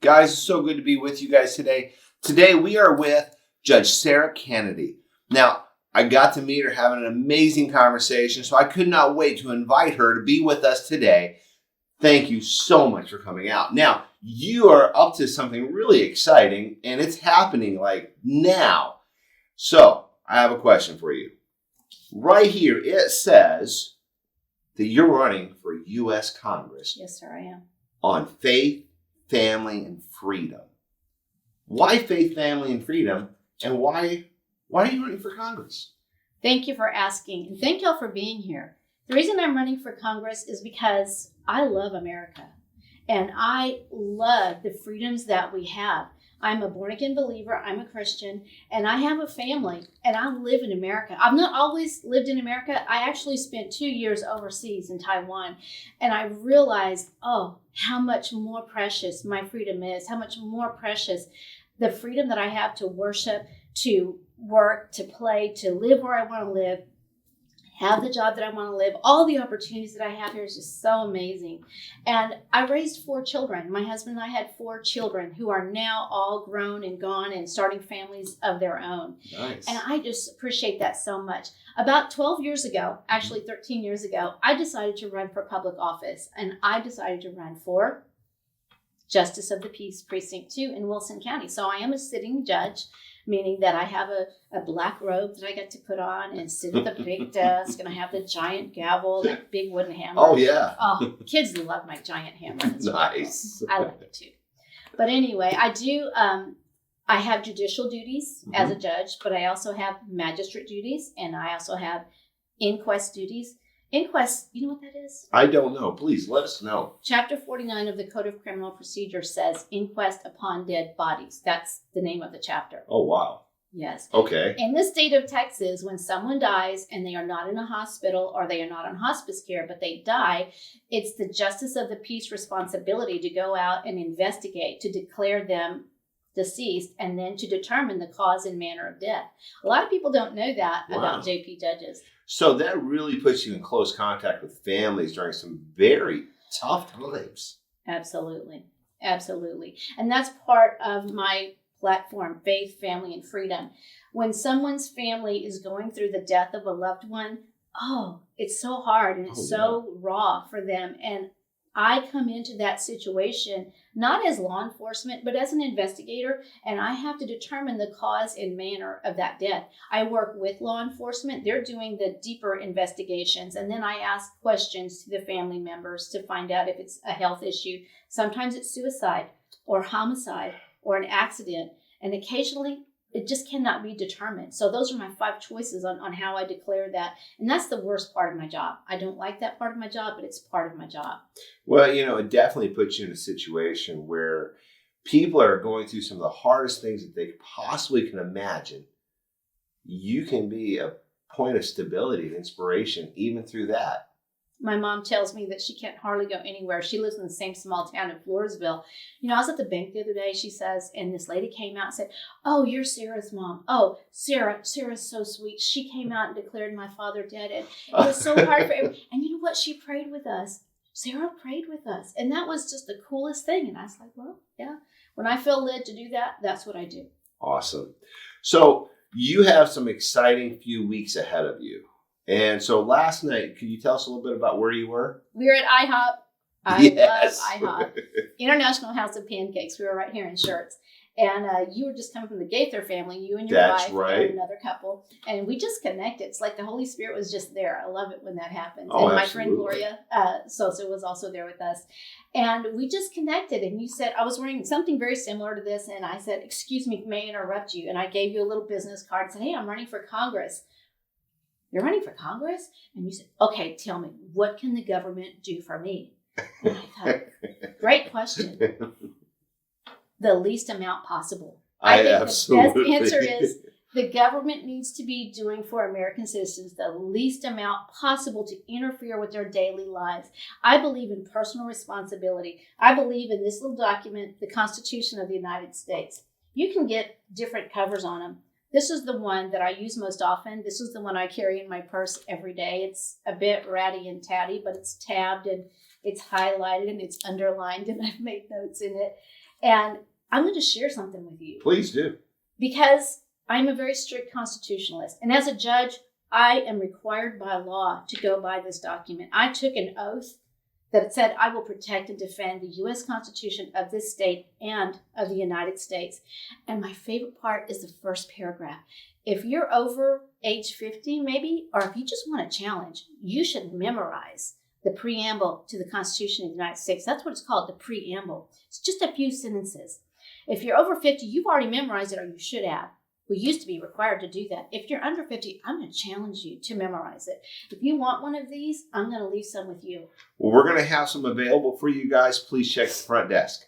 Guys, it's so good to be with you guys today. Today we are with Judge Sara Canady. Now, I got to meet her, having an amazing conversation, so I could not wait to invite her to be with us today. Thank you so much for coming out. Now, you are up to something really exciting, and it's happening like now. So, I have a question for you. Right here, it says that you're running for U.S. Congress. Yes, sir, I am. On faith, family, and freedom. Why faith, family, and freedom? And why are you running for Congress? Thank you for asking, and thank y'all for being here. The reason I'm running for Congress is because I love America, and I love the freedoms that we have. I'm a born-again believer, I'm a Christian, and I have a family, and I live in America. I've not always lived in America. I actually spent 2 years overseas in Taiwan, and I realized, how much more precious my freedom is, how much more precious the freedom that I have to worship, to work, to play, to live where I want to live, have the job that I want to live. All the opportunities that I have here is just so amazing. And I raised 4 children. My husband and I had 4 children who are now all grown and gone and starting families of their own. Nice. And I just appreciate that so much. About 12 years ago, actually 13 years ago, I decided to run for public office. And I decided to run for Justice of the Peace Precinct 2 in Wilson County. So I am a sitting judge, meaning that I have a black robe that I get to put on and sit at the big desk, and I have the giant gavel, that big wooden hammer. Oh, yeah. Oh, kids love my giant hammer. It's Nice. I like it too. But anyway, I have judicial duties as a judge, but I also have magistrate duties, and I also have inquest duties. Inquest, you know what that is? I don't know. Please let us know. Chapter 49 of the Code of Criminal Procedure says inquest upon dead bodies. That's the name of the chapter. Oh, wow. Yes. Okay. In the state of Texas, when someone dies and they are not in a hospital or they are not on hospice care, but they die, it's the Justice of the Peace responsibility to go out and investigate, to declare them deceased, and then to determine the cause and manner of death. A lot of people don't know that about JP judges. So that really puts you in close contact with families during some very tough times. Absolutely. Absolutely. And that's part of my platform, Faith, Family, and Freedom. When someone's family is going through the death of a loved one, it's so hard and it's so raw for them. And I come into that situation not as law enforcement, but as an investigator, and I have to determine the cause and manner of that death. I work with law enforcement. They're doing the deeper investigations, and then I ask questions to the family members to find out if it's a health issue. Sometimes it's suicide or homicide or an accident, and occasionally it just cannot be determined. So those are my 5 choices on how I declare that. And that's the worst part of my job. I don't like that part of my job, but it's part of my job. Well, it definitely puts you in a situation where people are going through some of the hardest things that they possibly can imagine. You can be a point of stability and inspiration even through that. My mom tells me that she can't hardly go anywhere. She lives in the same small town in Floresville. I was at the bank the other day, she says, and this lady came out and said, "Oh, you're Sarah's mom. Oh, Sarah's so sweet. She came out and declared my father dead. And it was so hard for everyone." And you know what? She prayed with us. Sarah prayed with us. And that was just the coolest thing. And I was like, well, yeah. When I feel led to do that, that's what I do. Awesome. So you have some exciting few weeks ahead of you. And so last night, can you tell us a little bit about where you were? We were at IHOP. I love IHOP. International House of Pancakes. We were right here in Shirts. And you were just coming from the Gaither family, you and your wife and another couple. And we just connected. It's like the Holy Spirit was just there. I love it when that happens. Oh, and my absolutely. friend Gloria Sosa was also there with us. And we just connected. And you said, I was wearing something very similar to this. And I said, "Excuse me, may I interrupt you?" And I gave you a little business card and said, "Hey, I'm running for Congress." "You're running for Congress?" And you said, "Okay, tell me, what can the government do for me?" And I thought, great question. The least amount possible. I think absolutely. The best answer is the government needs to be doing for American citizens the least amount possible to interfere with their daily lives. I believe in personal responsibility. I believe in this little document, the Constitution of the United States. You can get different covers on them. This is the one that I use most often. This is the one I carry in my purse every day. It's a bit ratty and tatty, but it's tabbed and It's highlighted and it's underlined, and I've made notes in it. And I'm going to share something with you. Please do. Because I'm a very strict constitutionalist. And as a judge, I am required by law to go by this document. I took an oath that said I will protect and defend the U.S. Constitution of this state and of the United States. And my favorite part is the first paragraph. If you're over age 50, maybe, or if you just want a challenge, you should memorize the preamble to the Constitution of the United States. That's what it's called, the preamble. It's just a few sentences. If you're over 50, you've already memorized it, or you should have. We used to be required to do that. If you're under 50, I'm going to challenge you to memorize it. If you want one of these, I'm going to leave some with you. Well, we're going to have some available for you guys. Please check the front desk.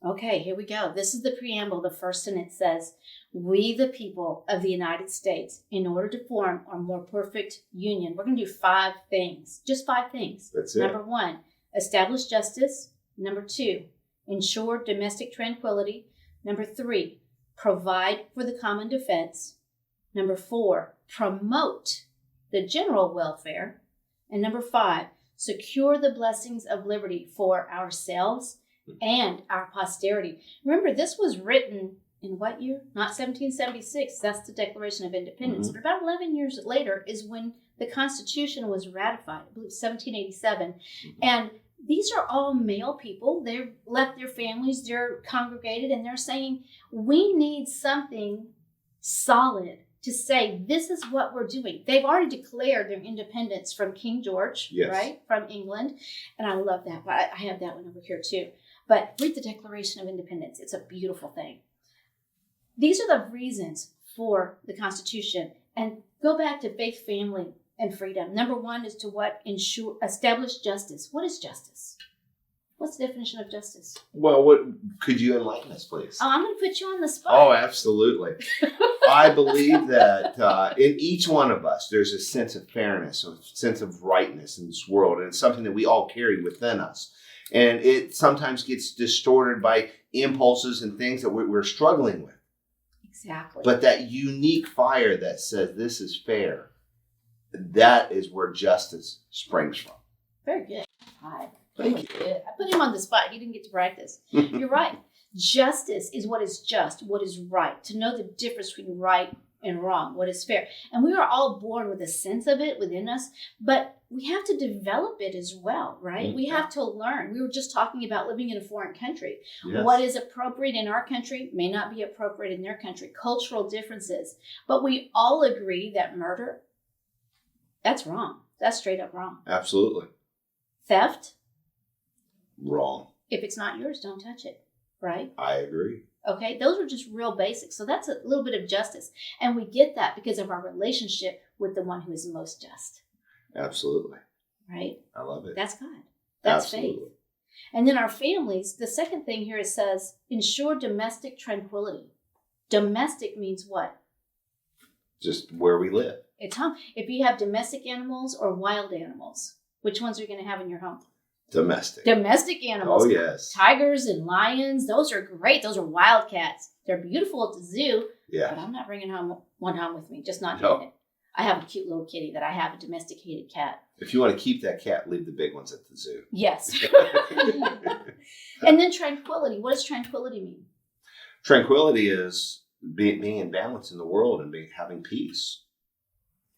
Okay, here we go. This is the preamble. The first sentence says, "We, the people of the United States, in order to form a more perfect union," we're going to do 5 things. Just 5 things. That's it. Number 1, establish justice. Number 2, ensure domestic tranquility. Number 3, provide for the common defense. Number 4, promote the general welfare. And number 5, secure the blessings of liberty for ourselves and our posterity. Remember, this was written in what year? Not 1776. That's the Declaration of Independence. But about 11 years later is when the Constitution was ratified. I believe 1787. And these are all male people. They've left their families, they're congregated, and they're saying, we need something solid to say, this is what we're doing. They've already declared their independence from King George, Yes. right, from England. And I love that. I have that one over here too. But read the Declaration of Independence. It's a beautiful thing. These are the reasons for the Constitution. And go back to faith, family, and freedom. Number 1 is to what? Establish justice. What is justice? What's the definition of justice? Well, what could you enlighten us, please? Oh, I'm going to put you on the spot. Oh, absolutely. I believe that in each one of us, there's a sense of fairness, a sense of rightness in this world. And it's something that we all carry within us. And it sometimes gets distorted by impulses and things that we're struggling with. Exactly. But that unique fire that says this is fair, that is where justice springs from. Very good. Hi. Thank you. Good. I put him on the spot. He didn't get to practice. You're right. Justice is what is just, what is right. To know the difference between right and wrong, what is fair. And we are all born with a sense of it within us, but we have to develop it as well, right? We have to learn. We were just talking about living in a foreign country. Yes. What is appropriate in our country may not be appropriate in their country. Cultural differences. But we all agree that murder, that's wrong. That's straight up wrong. Absolutely. Theft, Wrong. if it's not yours, don't touch it, right? I agree. Okay, those are just real basics. So that's a little bit of justice. And we get that because of our relationship with the one who is most just, Absolutely. right? I love it. That's God. That's Absolutely. faith. And then our families, the second thing here it says, ensure domestic tranquility. Domestic means what? Just where we live. It's home. If you have domestic animals or wild animals, which ones are you going to have in your home? Domestic. Domestic animals. Oh, yes. Tigers and lions, those are great. Those are wild cats. They're beautiful at the zoo, but Yeah. I'm not bringing one home with me. Just not No. doing it. I have a cute little kitty that I have, a domesticated cat. If you want to keep that cat, leave the big ones at the zoo. Yes. And then tranquility. What does tranquility mean? Tranquility is being in balance in the world and having peace.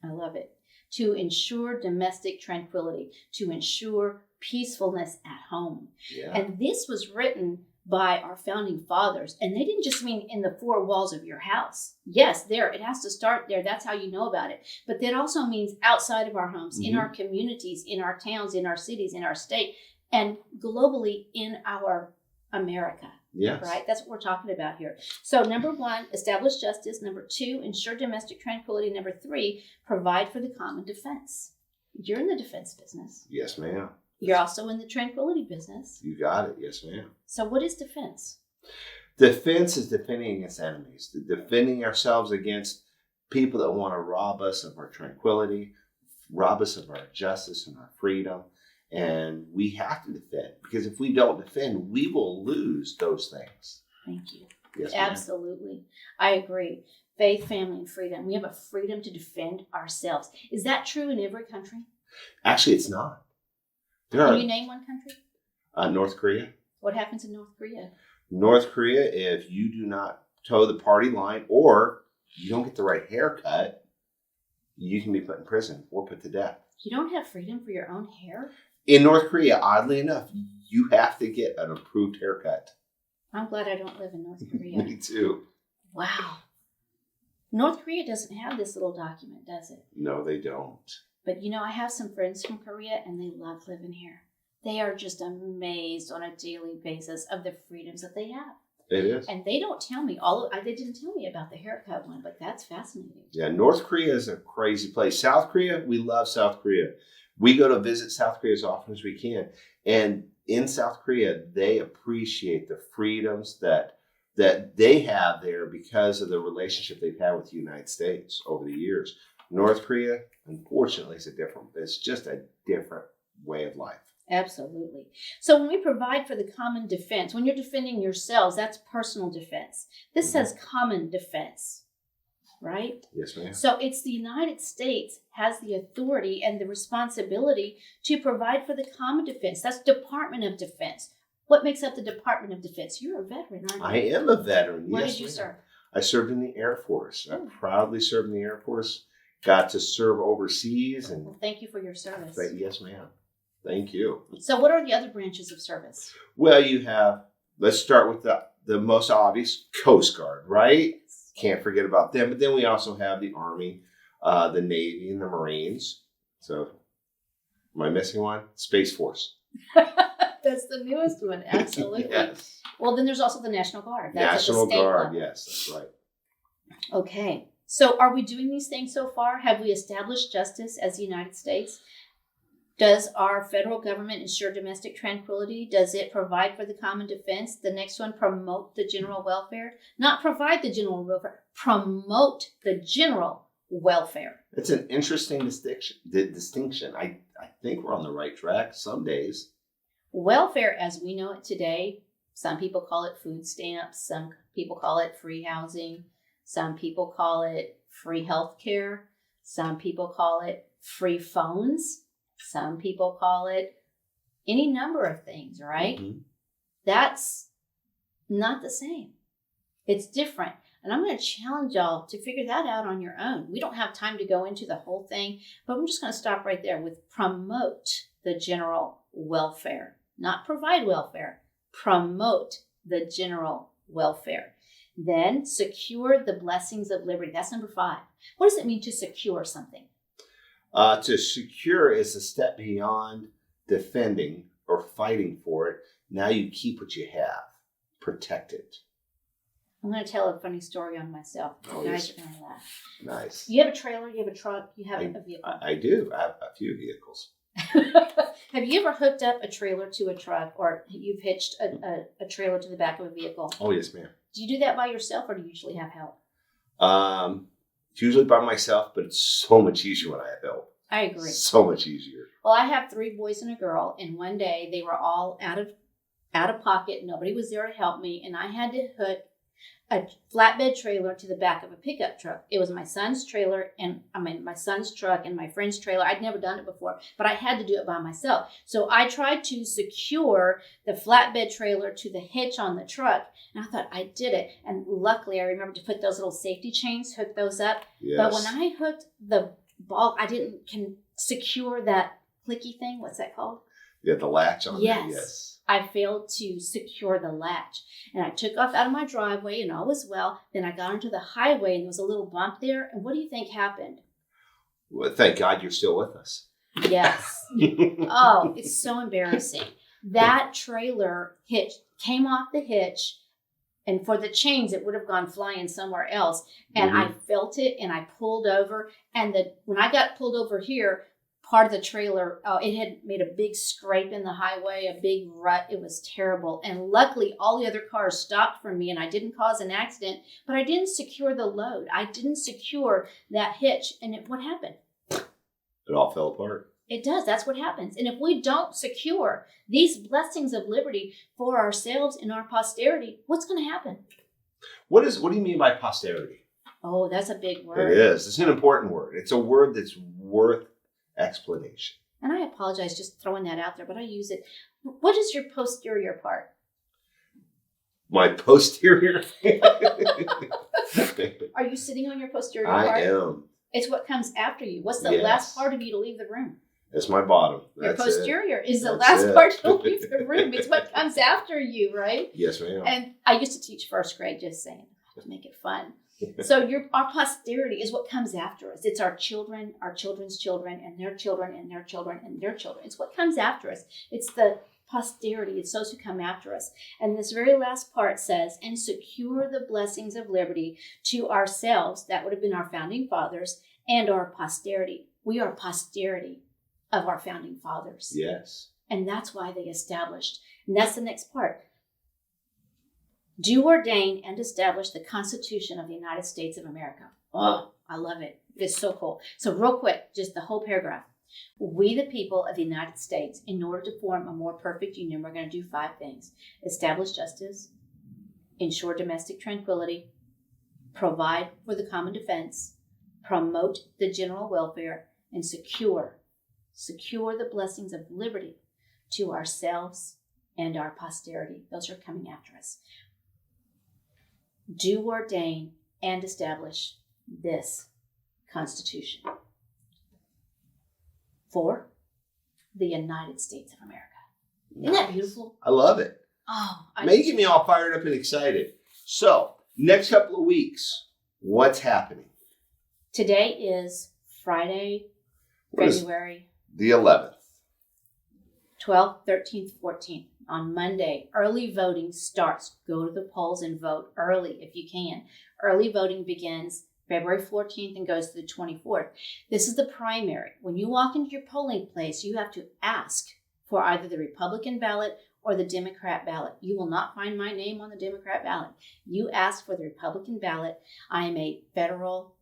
I love it. To ensure domestic tranquility, to ensure peacefulness at home. Yeah. And this was written by our founding fathers. And they didn't just mean in the 4 walls of your house. Yes, there, it has to start there. That's how you know about it. But that also means outside of our homes, in our communities, in our towns, in our cities, in our state, and globally in our America. Yes. Right? That's what we're talking about here. So number 1, establish justice. Number 2, ensure domestic tranquility. Number 3, provide for the common defense. You're in the defense business. Yes, ma'am. You're also in the tranquility business. You got it. Yes, ma'am. So what is defense? Defense is defending against enemies, defending ourselves against people that want to rob us of our tranquility, rob us of our justice and our freedom. And we have to defend, because if we don't defend, we will lose those things. Thank you. Yes, ma'am. Absolutely. I agree. Faith, family, and freedom. We have a freedom to defend ourselves. Is that true in every country? Actually, it's not. Can you name one country? North Korea. What happens in North Korea? North Korea, if you do not toe the party line or you don't get the right haircut, you can be put in prison or put to death. You don't have freedom for your own hair? In North Korea, oddly enough, you have to get an approved haircut. I'm glad I don't live in North Korea. Me too. Wow. North Korea doesn't have this little document, does it? No, they don't. But I have some friends from Korea and they love living here. They are just amazed on a daily basis of the freedoms that they have. It is. And they don't tell me they didn't tell me about the haircut one, but that's fascinating. Yeah, North Korea is a crazy place. South Korea, we love South Korea. We go to visit South Korea as often as we can. And in South Korea, they appreciate the freedoms that they have there because of the relationship they've had with the United States over the years. North Korea, unfortunately, it's just a different way of life. Absolutely. So when we provide for the common defense, when you're defending yourselves, that's personal defense. This says common defense, right? Yes, ma'am. So it's the United States has the authority and the responsibility to provide for the common defense. That's Department of Defense. What makes up the Department of Defense? You're a veteran, aren't you? I am a veteran. Where yes, did you ma'am. serve? I served in the Air Force. I proudly served in the Air Force. Got to serve overseas. And Well, thank you for your service. yes, ma'am. Thank you. So what are the other branches of service? Well, let's start with the most obvious, Coast Guard, right? Can't forget about them. But then we also have the Army, the Navy, and the Marines. So, am I missing one? Space Force. That's the newest one, absolutely. Yes. Well, then there's also the National Guard. That's National at the state Guard, level. yes, that's right. Okay. So are we doing these things so far? Have we established justice as the United States? Does our federal government ensure domestic tranquility? Does it provide for the common defense? The next one, promote the general welfare. Not provide the general welfare, promote the general welfare. It's an interesting distinction. I think we're on the right track some days. Welfare, as we know it today, some people call it food stamps. Some people call it free housing. Some people call it free health care. Some people call it free phones. Some people call it any number of things, right? Mm-hmm. That's not the same. It's different. And I'm going to challenge y'all to figure that out on your own. We don't have time to go into the whole thing, but I'm just going to stop right there with promote the general welfare. Not provide welfare, promote the general welfare. Then secure the blessings of liberty. That's number 5. What does it mean to secure something? To secure is a step beyond defending or fighting for it. Now you keep what you have. Protect it. I'm going to tell a funny story on myself. Oh, You guys yes. are going to laugh. Nice. You have a trailer, you have a truck, you have a vehicle. I do. I have a few vehicles. Have you ever hooked up a trailer to a truck, or you've hitched a trailer to the back of a vehicle? Oh, yes, ma'am. Do you do that by yourself, or do you usually have help? It's usually by myself, but it's so much easier when I have help. I agree. So much easier. Well, I have 3 boys and a girl, and one day they were all out of pocket. Nobody was there to help me, and I had to hook a flatbed trailer to the back of a pickup truck. It was my son's trailer, my son's truck and my friend's trailer. I'd never done it before, but I had to do it by myself. So I tried to secure the flatbed trailer to the hitch on the truck, and I thought I did it. And luckily, I remembered to put those little safety chains, hook those up. Yes. But when I hooked the ball, I can secure that clicky thing. What's that called? Yeah, the latch on Yes. there. Yes. I failed to secure the latch, and I took off out of my driveway, and all was well. Then I got onto the highway, and there was a little bump there. And what do you think happened? Well, thank God you're still with us. Yes. Oh, it's so embarrassing. That trailer hitch came off the hitch, and for the chains, it would have gone flying somewhere else. And I felt it, and I pulled over. And when I got pulled over here, part of the trailer, it had made a big scrape in the highway, a big rut. It was terrible. And luckily, all the other cars stopped for me, and I didn't cause an accident, but I didn't secure the load. I didn't secure that hitch. And what happened? It all fell apart. It does. That's what happens. And if we don't secure these blessings of liberty for ourselves and our posterity, what's going to happen? What do you mean by posterity? Oh, that's a big word. It is. It's an important word. It's a word that's worth explanation. And I apologize just throwing that out there, but I use it. What is your posterior part? My posterior. Are you sitting on your posterior part? I am. It's what comes after you. What's the Yes. last part of you to leave the room? It's my bottom. Your That's posterior is the That's last it. part to leave the room. It's what comes after you, right? Yes, ma'am. And I used to teach first grade, just saying, to make it fun. So our posterity is what comes after us. It's our children, our children's children, and their children, and their children, and their children. It's what comes after us. It's the posterity. It's those who come after us. And this very last part says, and secure the blessings of liberty to ourselves. That would have been our founding fathers and our posterity. We are posterity of our founding fathers. Yes. And that's why they established. And that's the next part. Do ordain and establish the Constitution of the United States of America. Oh, I love it. It's so cool. So real quick, just the whole paragraph. We, the people of the United States, in order to form a more perfect union, we're going to do 5 things. Establish justice, ensure domestic tranquility, provide for the common defense, promote the general welfare, and secure the blessings of liberty to ourselves and our posterity. Those are coming after us. Do ordain and establish this Constitution for the United States of America. Isn't that beautiful? I love it. Oh, Making me all fired up and excited. So, next couple of weeks, what's happening? Today is Friday, February The 11th. 12th, 13th, 14th. On Monday, early voting starts. Go to the polls and vote early if you can. Early voting begins February 14th and goes to the 24th. This is the primary. When you walk into your polling place, you have to ask for either the Republican ballot or the Democrat ballot. You will not find my name on the Democrat ballot. You ask for the Republican ballot. I am a federal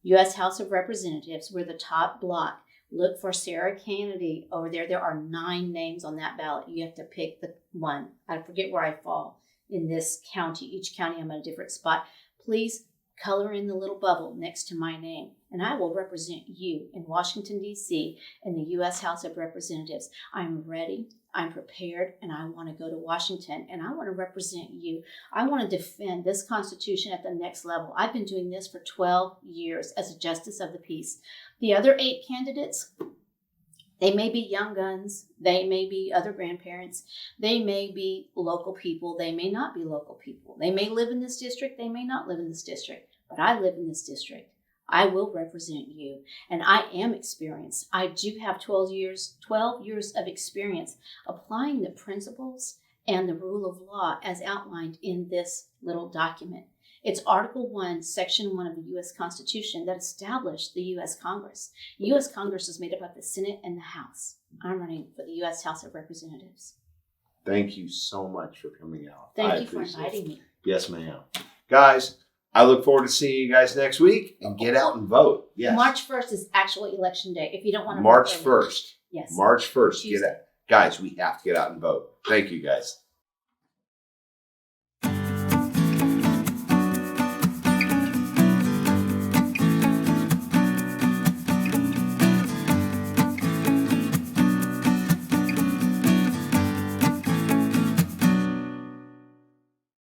U.S. House of Representatives. We're the top block. Look for Sara Canady over there. There are 9 names on that ballot. You have to pick the one. I forget where I fall in this county. Each county I'm at a different spot. Please color in the little bubble next to my name, and I will represent you in Washington, D.C. in the U.S. House of Representatives. I'm ready. I'm prepared, and I want to go to Washington, and I want to represent you. I want to defend this Constitution at the next level. I've been doing this for 12 years as a Justice of the Peace. The other 8 candidates, they may be young guns. They may be other grandparents. They may be local people. They may not be local people. They may live in this district. They may not live in this district. But I live in this district. I will represent you, and I am experienced. I do have 12 years of experience applying the principles and the rule of law as outlined in this little document. It's Article 1, Section 1 of the U.S. Constitution that established the U.S. Congress. The U.S. Congress is made up of the Senate and the House. I'm running for the U.S. House of Representatives. Thank you so much for coming out. Thank you for inviting me. Yes, ma'am. Guys, I look forward to seeing you guys next week, and get out and vote. Yes. March 1st is actually election day. If you don't want to March vote early. 1st. Yes. March 1st. Tuesday. Get out. Guys, we have to get out and vote. Thank you, guys.